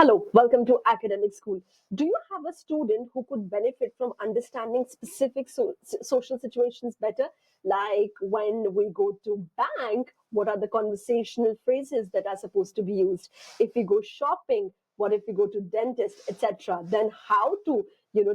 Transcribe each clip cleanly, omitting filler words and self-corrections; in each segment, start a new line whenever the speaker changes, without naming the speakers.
Hello, welcome to Academic School. Do you have a student who could benefit from understanding specific social situations better? Like when we go to bank, what are the conversational phrases that are supposed to be used? If we go shopping, what if we go to dentist, etc.? Then how to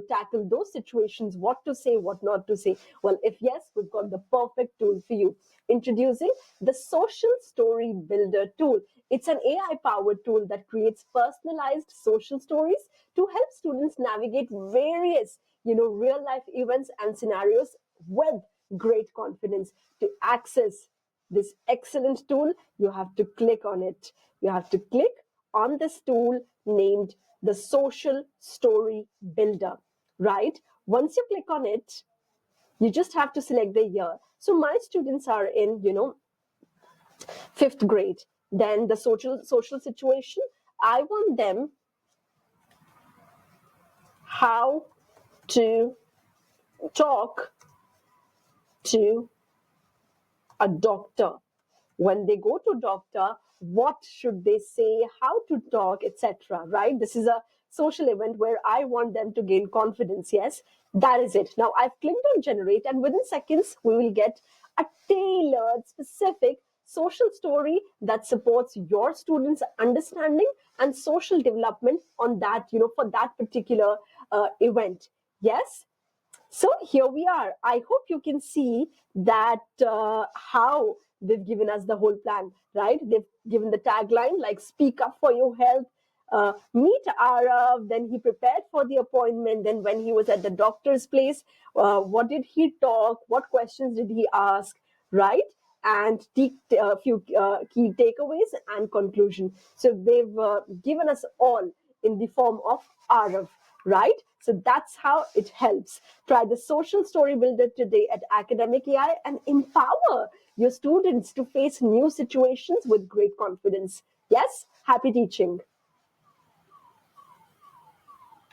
tackle those situations, what to say, what not to say. Well, if yes, we've got the perfect tool for you. Introducing the Social Story Builder tool. It's an AI powered tool that creates personalized social stories to help students navigate various, real life events and scenarios with great confidence. To access this excellent tool, you have to click on it. You have to click on this tool named the Social Story Builder, right? Once you click on it, you just have to select the year. So my students are in, fifth grade. Then the social situation, I want them how to talk to a doctor. When they go to doctor, what should they say, how to talk, etc. Right? This is a social event where I want them to gain confidence. Yes, that is it. Now I've clicked on generate, and within seconds we will get a tailored, specific social story that supports your students' understanding and social development on that, for that particular event. Yes. So here we are. I hope you can see that how they've given us the whole plan, right? They've given the tagline like "Speak up for your health." Meet Arav. Then he prepared for the appointment. Then when he was at the doctor's place, what did he talk? What questions did he ask? Right? And a few key takeaways and conclusion. So they've given us all in the form of Arav, right? So that's how it helps. Try the Social Story Builder today at Academic AI and empower your students to face new situations with great confidence. Yes, happy teaching.